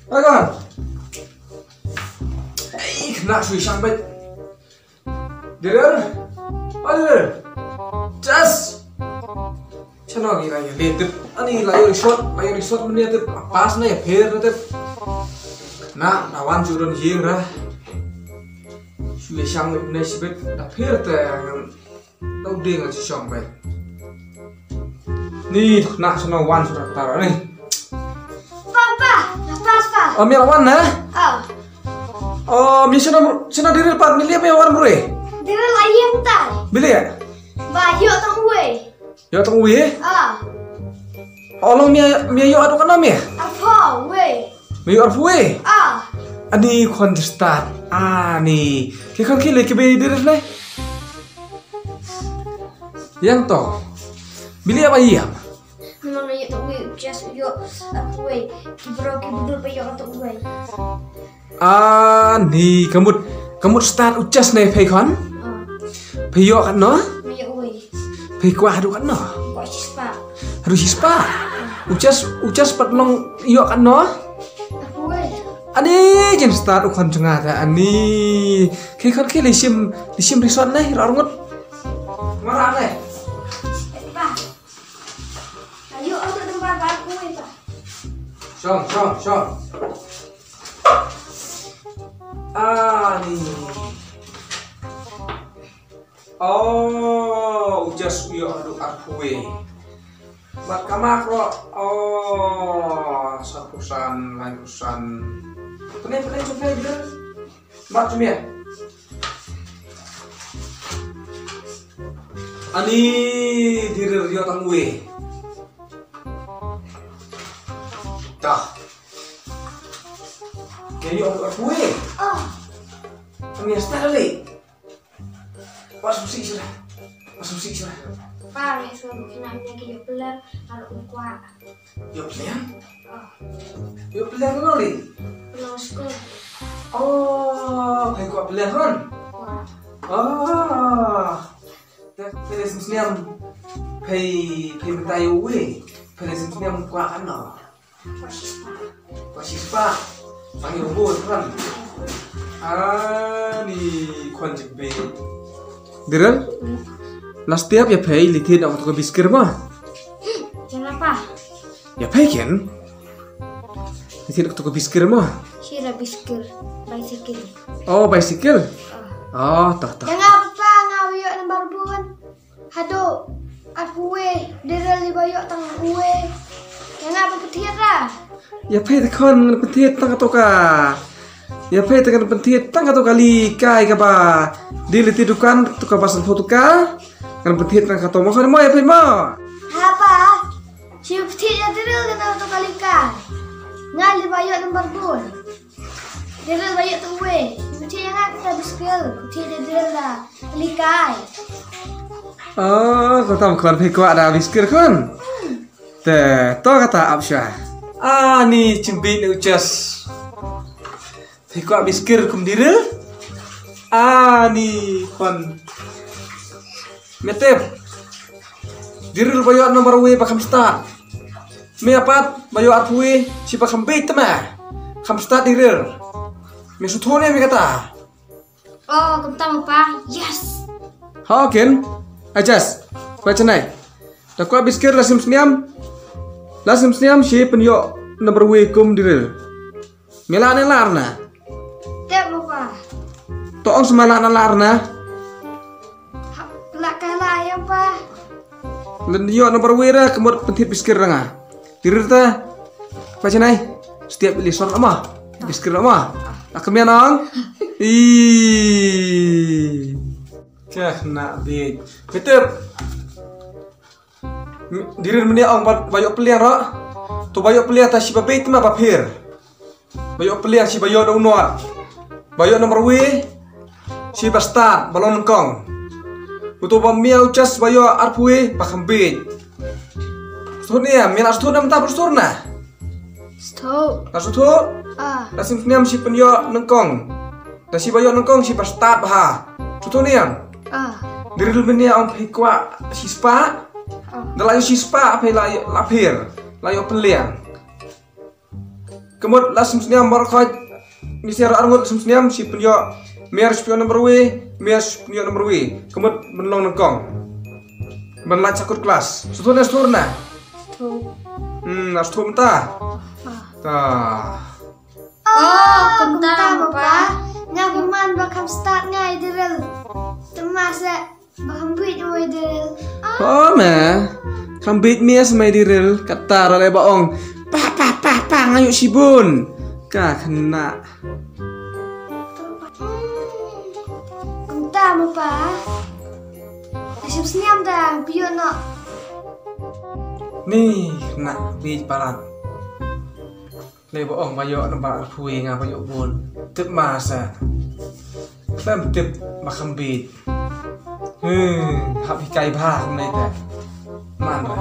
Ôi con. Ấy, kena suy sampai. Dir. Ôi. Just. Chano gila ya, lihat. Ani layo resort menit pas na ya fair na na nawan jurun ying ra. Suy sang ne sibet da fair ta tau ding si song bai. Ni na sono wan surat tara ni. Papa, lepas pa. Oh, mi wan na? Oh. Oh, mi sono diri pat mi liap ya wan bre. Diri layang tai. Bili ya? Ba yo tong we. Yo tong wi. Ah. Olong mi yo adu kana mi. Apa we? Mi yo arfu we. Ah. Ani kon start. Ani. Ke kan kile ke be diri le. Yang to. Bili apa iya? Memang yo tong we just yo apa we. Kibro kibro pe yo tong we. Ani kamut start ucas ne phei kon. Phei yo kan no? Me yo we. Phei kwa adu kan no? Kok sispa. Harus hispa. Ucas pat long iyo kan no? Apa we? Ani jen start ukon cenga ta ani. Ke kon ke lisim resort nai rangut. Marah nai. Pa. Ayo aku tempat aku we pa. Song. Ani. Oh, ucas iyo adu akue. Mat kamak lo. Oh, sapusan lain usan. Pene coba dia. Mat cumi ya. Ani diri rio tangwe. Dah. Jadi orang kue. Oh. Kami sekali. Masuk sih sudah. Pa, ya suruh kena lagi yo pelan kalau kuat. Yo pilihan. Oh. Yo pilihan kali. Pelan sekolah. Oh, kayak kau pilihan kan? Wah. Oh. Dah pilih seniam. Pay betayu we. Pilih seniam kuat kan no. Masih pak. Panggil robot kan? Ni konjek be. Diren? Las tiap ya pay litin aku tuh biskir mah. Kenapa? Ya pay kan? Litin aku tuh biskir mah. Sira biskir, bicycle. Oh bicycle? Oh toh. Yang apa ngawiyo nomor bun? Hado, aku we, dera libayo tang we. Yang apa petir lah? Ya pay tekan pentit tang atau ka? Ya pay tekan pentit tang atau kali kai ka ba? Di litidukan tuh kabasan foto ka? Kan pentit tang atau mau kan mau ya pay mau? Apa? Si petir ya dera kena tu kali kan? Ngali bayo nomor bun. Dera bayo tang we. Petir yang apa biskir? Petir dera lah, likai. Oh, kau tahu kan pay kuat ada biskir kan? Teh, toh kata Absyah. Ni cimpin ucas. Pay kuat biskir kumdira? Ni kon. Metep. Diril bayo nomor we pakam start. Me apat bayo arpue si pakam bait tema. Kam start diril. Me sutone me kata. Oh, kentang pa. Yes. Haken. Ajas. Baca nai. Dakwa biskir lasim seniam. Lasim seniam si penyo nomor we kum diril. Melane larna. Tep pa. Toong semalana larna. Kalah ya pa. Lendio nomor we ra kemur pentit biskir ranga. Diril ta. Baca nai. Setiap lison ama. Biskir ama. Akemnya nang. Ih. Kah nak big. Betul. Diril meni ong bayo peliar ro. Tu bayo peliar ta si babait ma papir. Bayo peliar si bayo do unot. Bayo nomor we si bastard balon kong. Utu pamiau cas bayo arpue pakambit. Stonia mila stona mta prostorna. Stop. Kasutu. Ah. Lasim niam si penyo nengkong. Da si bayo nengkong si bastard bah. Tutuniam. Ah. Diril meni ong pikwa si spa. Da layo si spa apa layo lapir. Layo peliang. Kemud lasum sniam barakaj misir arngut lasum sniam si penyo mer spion nomor we mer spion nomor we kemud menlong nengkong menlat cakut kelas suturna Tuh. nas tum ta ta Oh, kentang apa? Ngabuman bakam start ngai direl. Termasa bakam buit ngai direl. oh ma kambit mies mai diril kata rale baong pa ngayu sibun ka kena Kentang apa? Asyik senyam dah, biar nak. nih kena bi parat le baong bayo nembar pui nga bayo bun tip masa tem tip makambit happy kai bha hôm nay tệ man ra